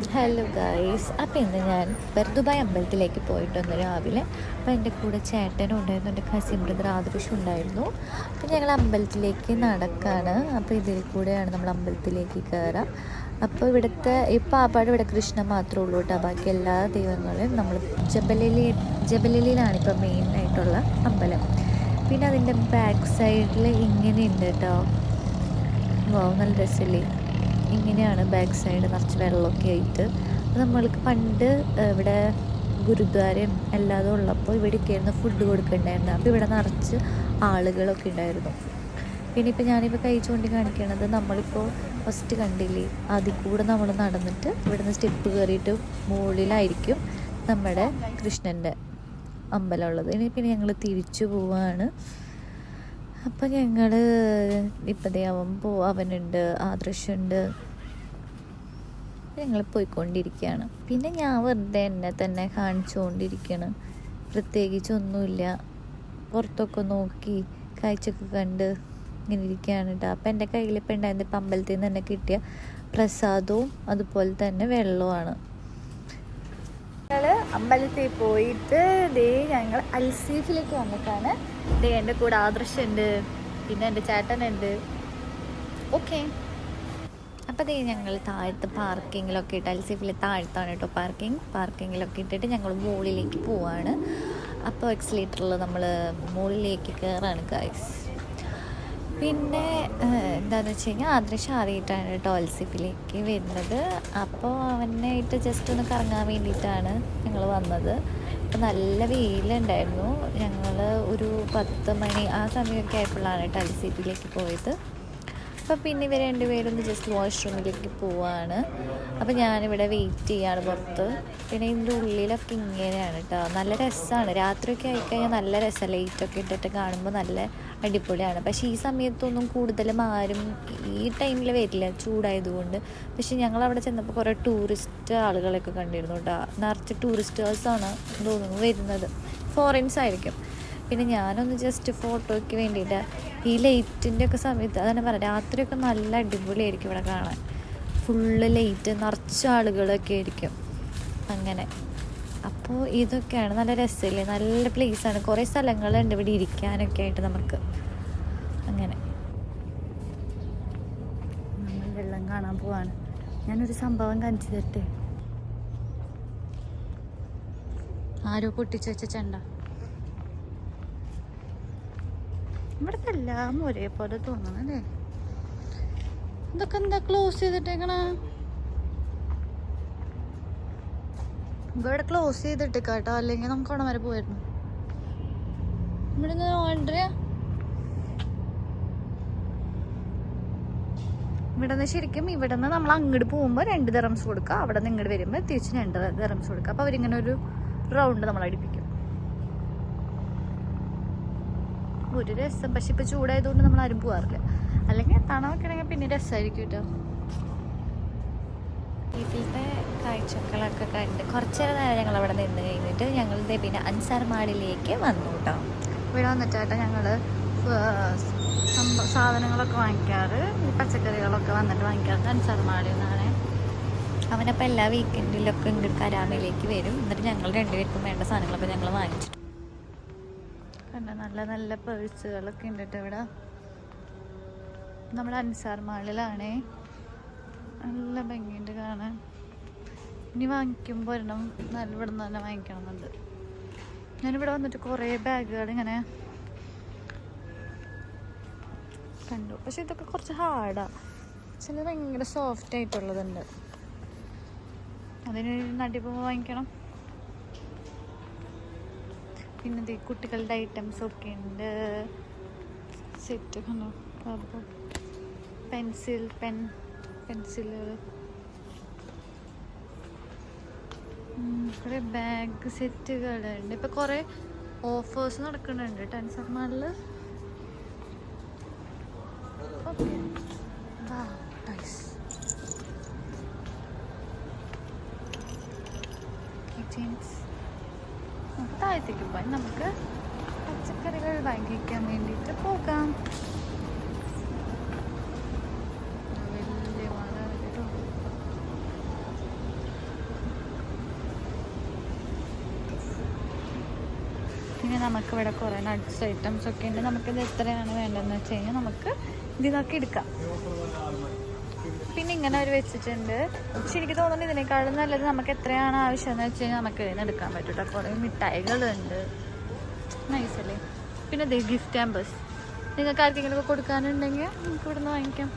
Hello guys, അപ്പോൾ ഇന്ന് ഞാൻ ദുബായ് അമ്പലത്തിലേക്ക് പോയിട്ടൊന്ന് രാവിലെ. അപ്പോൾ എൻ്റെ കൂടെ ചേട്ടനും ഉണ്ടായിരുന്നു, എൻ്റെ കസിൻ ബ്രദർ ആദർശം ഉണ്ടായിരുന്നു. അപ്പോൾ ഞങ്ങൾ അമ്പലത്തിലേക്ക് നടക്കാണ്. അപ്പോൾ ഇതിൽ കൂടെയാണ് നമ്മൾ അമ്പലത്തിലേക്ക് കയറാം. അപ്പോൾ ഇപ്പോൾ ആപ്പാട് ഇവിടെ കൃഷ്ണൻ മാത്രമേ ഉള്ളൂ കേട്ടോ. ബാക്കി എല്ലാ ദൈവങ്ങളും നമ്മൾ ജബലലിയിലാണ് ഇപ്പോൾ മെയിനായിട്ടുള്ള അമ്പലം. പിന്നെ അതിൻ്റെ ബാക്ക് സൈഡിൽ ഇങ്ങനെയുണ്ട് കേട്ടോ. വാവ്, നല്ല രസമല്ലേ. ഇങ്ങനെയാണ് ബാക്ക് സൈഡ്, നിറച്ച് വെള്ളമൊക്കെ ആയിട്ട്. നമ്മൾക്ക് പണ്ട് ഇവിടെ ഗുരുദ്വാരയും എല്ലാതും ഉള്ളപ്പോൾ ഇവിടേക്കായിരുന്നു ഫുഡ് കൊടുക്കണ്ടായിരുന്നു. അപ്പോൾ ഇവിടെ നിറച്ച് ആളുകളൊക്കെ ഉണ്ടായിരുന്നു. പിന്നെ ഇപ്പോൾ ഞാനിപ്പോൾ കൈ ചൂണ്ടി കാണിക്കണത് നമ്മളിപ്പോൾ ഫസ്റ്റ് കണ്ടില്ലേ, അതിൽ കൂടെ നമ്മൾ നടന്നിട്ട് ഇവിടുന്ന് സ്റ്റെപ്പ് കയറിയിട്ട് മുകളിലായിരിക്കും നമ്മുടെ കൃഷ്ണൻ്റെ അമ്പലം ഉള്ളത്. ഇനി പിന്നെ ഞങ്ങൾ തിരിച്ചു പോവാണ്. അപ്പം ഞങ്ങൾ ഇപ്പതേ അവനുണ്ട്, ആദർശമുണ്ട്, ഞങ്ങൾ പോയിക്കൊണ്ടിരിക്കുകയാണ്. പിന്നെ ഞാൻ വെറുതെ എന്നെ തന്നെ കാണിച്ചുകൊണ്ടിരിക്കുകയാണ്. പ്രത്യേകിച്ചൊന്നുമില്ല, പുറത്തൊക്കെ നോക്കി കാഴ്ചയൊക്കെ കണ്ട് ഇങ്ങനെ ഇരിക്കുകയാണ് കേട്ടോ. അപ്പം എൻ്റെ കയ്യിലിപ്പോൾ ഉണ്ടായിരുന്നത് ഇപ്പം അമ്പലത്തിൽ നിന്ന് തന്നെ കിട്ടിയ പ്രസാദവും അതുപോലെ തന്നെ വെള്ളവുമാണ്. ഞങ്ങൾ അമ്പലത്തിൽ പോയിട്ട് ഞങ്ങൾ അൽസീഫിലേക്ക് വന്നിട്ടാണ്. എൻ്റെ കൂടെ ആദർശമുണ്ട്, പിന്നെ എൻ്റെ ചേട്ടനുണ്ട്. ഓക്കെ, അപ്പോൾ ഞങ്ങൾ താഴത്ത് പാർക്കിങ്ങിലൊക്കെ ഇട്ട്, അൽസീഫിൽ താഴത്താണ് കേട്ടോ പാർക്കിങ്ങിലൊക്കെ ഇട്ടിട്ട് ഞങ്ങൾ മുകളിലേക്ക് പോവാണ്. അപ്പോൾ എക്സിലേറ്ററിൽ നമ്മൾ മുകളിലേക്ക് കയറാണ് ഗൈസ്. പിന്നെ എന്താണെന്ന് വെച്ച് കഴിഞ്ഞാൽ ആദർശം ആദ്യമായിട്ടാണ് കേട്ടോ അൽസീഫിലേക്ക് വരുന്നത്. അപ്പോൾ അവനായിട്ട് ജസ്റ്റ് ഒന്ന് കറങ്ങാൻ വേണ്ടിയിട്ടാണ് ഞങ്ങൾ വന്നത്. അപ്പോൾ നല്ല വെയിലുണ്ടായിരുന്നു. ഞങ്ങൾ ഒരു 10 മണി ആ സമയമൊക്കെ ആയപ്പോഴാണ് കേട്ടോ അൽസീഫിലേക്ക് പോയത്. അപ്പോൾ പിന്നെ ഇവർ രണ്ടുപേരൊന്ന് ജസ്റ്റ് വാഷ്റൂമിലേക്ക് പോവാണ്. അപ്പോൾ ഞാനിവിടെ വെയിറ്റ് ചെയ്യാണ് പുറത്ത്. പിന്നെ ഇതിൻ്റെ ഉള്ളിലൊക്കെ ഇങ്ങനെയാണ് കേട്ടോ. നല്ല രസമാണ്, രാത്രിയൊക്കെ ആയിക്കഴിഞ്ഞാൽ നല്ല രസമാണ്. ലൈറ്റൊക്കെ ഇട്ടിട്ട് കാണുമ്പോൾ നല്ല അടിപൊളിയാണ്. പക്ഷേ ഈ സമയത്തൊന്നും കൂടുതലും ആരും ഈ ടൈമിൽ വരില്ല, ചൂടായതുകൊണ്ട്. പക്ഷേ ഞങ്ങളവിടെ ചെന്നപ്പോൾ കുറേ ടൂറിസ്റ്റ് ആളുകളൊക്കെ കണ്ടിരുന്നു കേട്ടോ. നിറച്ച് ടൂറിസ്റ്റേഴ്സാണ് തോന്നുന്നു വരുന്നത്, ഫോറിൻസ് ആയിരിക്കും. പിന്നെ ഞാനൊന്ന് ജസ്റ്റ് ഫോട്ടോയ്ക്ക് വേണ്ടിയിട്ട് ഈ ലൈറ്റിൻ്റെ ഒക്കെ സമയത്ത് അതാണ് പറയാം, രാത്രിയൊക്കെ നല്ല അടിപൊളിയായിരിക്കും ഇവിടെ കാണാൻ. ഫുള്ള് ലൈറ്റ്, നിറച്ച് ആളുകളൊക്കെ ആയിരിക്കും അങ്ങനെ. അപ്പോൾ ഇതൊക്കെയാണ് നല്ല രസമില്ലേ, നല്ല പ്ലേസാണ്. കുറേ സ്ഥലങ്ങളുണ്ട് ഇവിടെ ഇരിക്കാനൊക്കെ ആയിട്ട് നമുക്ക്. അങ്ങനെ നമ്മൾ വെള്ളം കാണാൻ പോവാണ്. ഞാനൊരു സംഭവം കാണിച്ചു തരട്ടെ. ആരോ പൊട്ടിച്ച് വെച്ച ചെണ്ട. ഇവിടുത്തെ എല്ലാം ഒരേപോലെ തോന്നണല്ലേ. ഇതൊക്കെ എന്താ ക്ലോസ് ചെയ്തിട്ടേക്കണ? ഇവിടെ ക്ലോസ് ചെയ്തിട്ടേക്കാട്ടോ, അല്ലെങ്കിൽ നമുക്ക് അവിടെ വരെ പോയിരുന്നു. ഇവിടുന്ന് ഓർഡർ ഇവിടുന്ന് ശരിക്കും ഇവിടുന്ന് നമ്മൾ അങ്ങോട്ട് പോകുമ്പോൾ 2 ദിറംസ് കൊടുക്കുക, അവിടെ നിന്ന് ഇങ്ങോട്ട് വരുമ്പോൾ തിരിച്ച് 2 ദിറംസ് കൊടുക്കുക. അപ്പോൾ അവരിങ്ങനെ ഒരു റൗണ്ട് നമ്മൾ അടിപ്പിക്കും. ഒരു രസം. പക്ഷെ ഇപ്പം ചൂടായതുകൊണ്ട് നമ്മൾ ആരും പോകാറില്ല. അല്ലെങ്കിൽ തണവൊക്കെ ആണെങ്കിൽ പിന്നെ രസമായിരിക്കും കേട്ടോ. ഇതിലത്തെ കാഴ്ചകളൊക്കെ കണ്ട് കുറച്ച് നേരം ഞങ്ങൾ അവിടെ നിന്ന് കഴിഞ്ഞിട്ട് ഞങ്ങൾ പിന്നെ അൻസാർ മാളിലേക്ക് വന്നു കേട്ടോ. ഇവിടെ വന്നിട്ടാട്ടോ ഞങ്ങൾ സാധനങ്ങളൊക്കെ വാങ്ങിക്കാറ്. ഈ പച്ചക്കറികളൊക്കെ വന്നിട്ട് വാങ്ങിക്കാറ് അൻസാർ മാളിൽ നിന്നാണ്. അവനപ്പോൾ എല്ലാ വീക്കെൻഡിലൊക്കെ ഇങ്ങോട്ട് കരാമയിലേക്ക് വരും. എന്നിട്ട് ഞങ്ങൾ രണ്ടുപേർക്കും വേണ്ട സാധനങ്ങളൊക്കെ ഞങ്ങൾ വാങ്ങിച്ചിട്ട് കണ്ട. നല്ല നല്ല പേഴ്സുകളൊക്കെ ഉണ്ട് കേട്ടോ ഇവിടെ. നമ്മൾ അൻസാർ മാളിലാണേ. നല്ല ഭംഗിയുണ്ട് കാണാൻ. ഇനി വാങ്ങിക്കുമ്പോൾ ഒരെണ്ണം നല്ല ഇവിടെ നിന്ന് തന്നെ വാങ്ങിക്കണമെന്നുണ്ട്. ഞാനിവിടെ വന്നിട്ട് കുറേ ബാഗുകൾ ഇങ്ങനെ കണ്ടു. പക്ഷെ ഇതൊക്കെ കുറച്ച് ഹാർഡാണ്. ചില ഭയങ്കര സോഫ്റ്റ് ആയിട്ടുള്ളതുണ്ട്. അതിന് നടിപ്പോൾ വാങ്ങിക്കണം. പിന്നെ കുട്ടികളുടെ ഐറ്റംസ് ഒക്കെ ഉണ്ട്. സെറ്റ് കണ്ടോ, പെൻസിലുകൾ, കുറേ ബാഗ് സെറ്റുകളുണ്ട്. ഇപ്പം കുറേ ഓഫേഴ്സ് നടക്കുന്നുണ്ട് ടെൻസർ മാളിൽ. ഓക്കെ, താഴത്തേക്ക് പോയി നമുക്ക് പച്ചക്കറികൾ വാങ്ങിക്കാൻ വേണ്ടിയിട്ട് പോകാം. വലിയ മഴ. പിന്നെ നമുക്കിവിടെ കുറേ നട്ട്സ് ഐറ്റംസ് ഒക്കെ ഉണ്ട്. നമുക്കിത് എത്രയാണ് വേണ്ടതെന്ന് വെച്ച് കഴിഞ്ഞാൽ നമുക്ക് ഇതിനൊക്കെ എടുക്കാം. പിന്നെ ഇങ്ങനെ അവർ വെച്ചിട്ടുണ്ട്. പക്ഷെ എനിക്ക് തോന്നുന്നു ഇതിനേക്കാളും നല്ലത് നമുക്ക് എത്രയാണ് ആവശ്യമെന്ന് വെച്ച് കഴിഞ്ഞാൽ നമുക്ക് ഇതിന് എടുക്കാൻ പറ്റും കേട്ടോ. കുറേ മിഠായികളുണ്ട്, നൈസല്ലേ. പിന്നെ ദേ ഗിഫ്റ്റ് ആമ്പേഴ്സ് നിങ്ങൾക്ക് ആർക്കെങ്കിലുമൊക്കെ കൊടുക്കാനുണ്ടെങ്കിൽ നമുക്ക് ഇവിടുന്ന് വാങ്ങിക്കാം.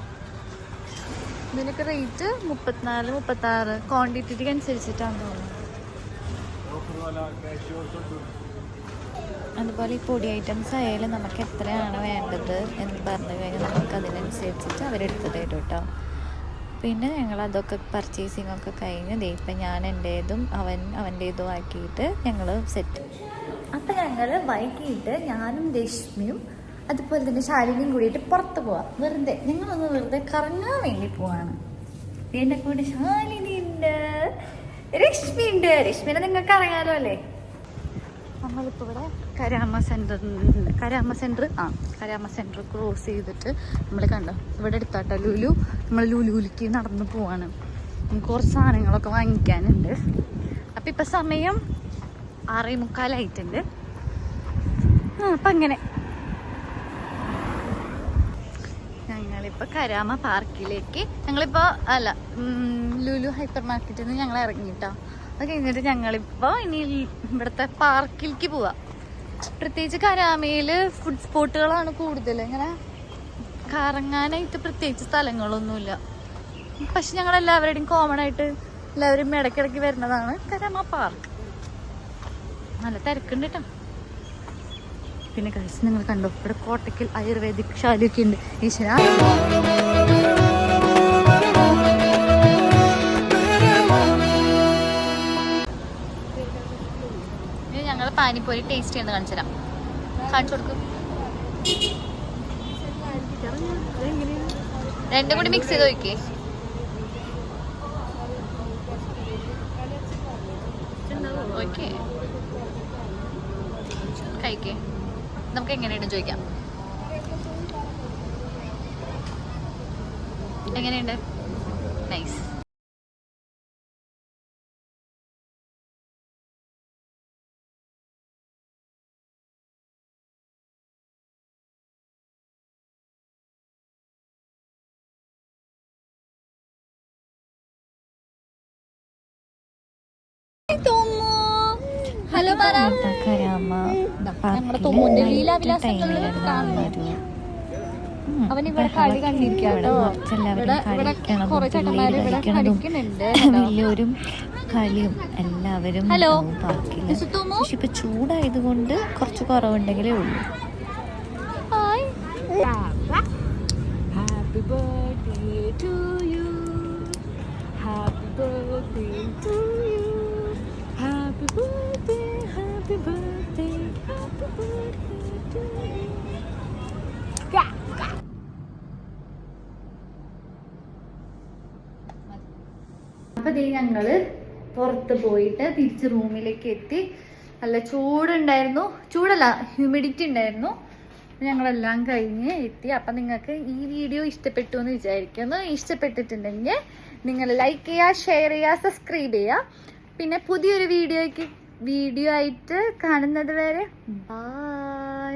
ഇതിനൊക്കെ റേറ്റ് 34-36 ക്വാണ്ടിറ്റിക്ക് അനുസരിച്ചിട്ടാണ് തോന്നുന്നത്. അതുപോലെ ഈ പൊടി ഐറ്റംസ് ആയാലും നമുക്ക് എത്രയാണ് വേണ്ടത് എന്ന് പറഞ്ഞു കഴിഞ്ഞാൽ നമുക്ക് അതിനനുസരിച്ചിട്ട് അവരെടുത്ത് തരും കേട്ടോ. പിന്നെ ഞങ്ങൾ അതൊക്കെ പർച്ചേസിങ് ഒക്കെ കഴിഞ്ഞ് ഇപ്പം ഞാൻ എൻ്റേതും അവൻ്റേതും ആക്കിയിട്ട് ഞങ്ങൾ സെറ്റ്. അപ്പം ഞങ്ങൾ വൈകിട്ട് ഞാനും രശ്മിയും അതുപോലെ തന്നെ ശാലിനിയും കൂടിയിട്ട് പുറത്ത് പോവാം. ഞങ്ങളൊന്ന് വെറുതെ കറങ്ങാൻ വേണ്ടി പോവാണ്. എൻ്റെ കൂടെ ശാലിനി ഉണ്ട്, രശ്മി ഉണ്ട്. രശ്മിനെ നിങ്ങൾക്ക് അറിയാലോ അല്ലേ. നമ്മളിപ്പോൾ ഇവിടെ കരാമ സെൻറ്റർ ക്രോസ് ചെയ്തിട്ട് നമ്മൾ കണ്ടോ ഇവിടെ എടുത്താട്ടോ ലുലു. നമ്മൾ ലുലുവിലേക്ക് നടന്ന് പോവാണ്. നമുക്ക് കുറച്ച് സാധനങ്ങളൊക്കെ വാങ്ങിക്കാനുണ്ട്. അപ്പം ഇപ്പം സമയം 6:45 അപ്പം അങ്ങനെ ഞങ്ങളിപ്പോൾ കരാമ പാർക്കിലേക്ക് ലുലു ഹൈപ്പർ മാർക്കറ്റിൽ നിന്ന് ഞങ്ങൾ ഇറങ്ങിയിട്ടോ. അത് കഴിഞ്ഞിട്ട് ഞങ്ങളിപ്പോൾ ഇനി ഇവിടുത്തെ പാർക്കിലേക്ക് പോവാം. പ്രത്യേകിച്ച് കരാമയിൽ ഫുഡ് സ്പോട്ടുകളാണ് കൂടുതൽ. ഇങ്ങനെ കറങ്ങാനായിട്ട് പ്രത്യേകിച്ച് സ്ഥലങ്ങളൊന്നുമില്ല. പക്ഷെ ഞങ്ങളെല്ലാവരുടെയും കോമൺ ആയിട്ട് എല്ലാവരും ഇടയ്ക്കിടയ്ക്ക് വരുന്നതാണ് കരാമ പാർക്ക്. നല്ല തിരക്കുണ്ട് കേട്ടോ. പിന്നെ കഴിച്ച് നിങ്ങൾ കണ്ടോ ഇവിടെ കോട്ടയ്ക്കൽ ആയുർവേദിക് ശാലയൊക്കെ ഉണ്ട്. ഈശ്വര ഞങ്ങൾ പാനിപ്പൂരി ടേസ്റ്റ് ചെയ്യുന്നത് കാണിച്ചു തരാം. കാണിച്ചു കൊടുക്കും. രണ്ടും കൂടി മിക്സ് ചെയ്ത് നോക്കിയേ. ഓക്കെ കഴിക്കേ. നമുക്ക് എങ്ങനെയുണ്ട് ചോദിക്കാം. എങ്ങനെയുണ്ട്? നൈസ്. ഹലോ അവനിവിടെ കളി കണ്ടിരിക്കാട്ടോ. വലിയൊരും കളിയും എല്ലാവരും പാർക്കില്ല. പക്ഷെ ഇപ്പൊ ചൂടായതുകൊണ്ട് കുറച്ച് കുറവുണ്ടെങ്കിലേ ഉള്ളൂ. Happy birthday to you, happy birthday to you, happy birthday, happy birthday, happy birthday to you. അപ്പൊ ഞങ്ങള് പുറത്ത് പോയിട്ട് തിരിച്ച് റൂമിലേക്ക് എത്തി. നല്ല ചൂടുണ്ടായിരുന്നു, ചൂടല്ല ഹ്യൂമിഡിറ്റി ഉണ്ടായിരുന്നു. ഞങ്ങളെല്ലാം കഴിഞ്ഞ് എത്തി. അപ്പം നിങ്ങൾക്ക് ഈ വീഡിയോ ഇഷ്ടപ്പെട്ടു എന്ന് വിചാരിക്കുന്നു. ഇഷ്ടപ്പെട്ടിട്ടുണ്ടെങ്കിൽ നിങ്ങൾ ലൈക്ക് ചെയ്യുക, ഷെയർ ചെയ്യുക, സബ്സ്ക്രൈബ് ചെയ്യുക. പിന്നെ പുതിയൊരു വീഡിയോ ആയിട്ട് കാണുന്നത് വരെ ബൈ.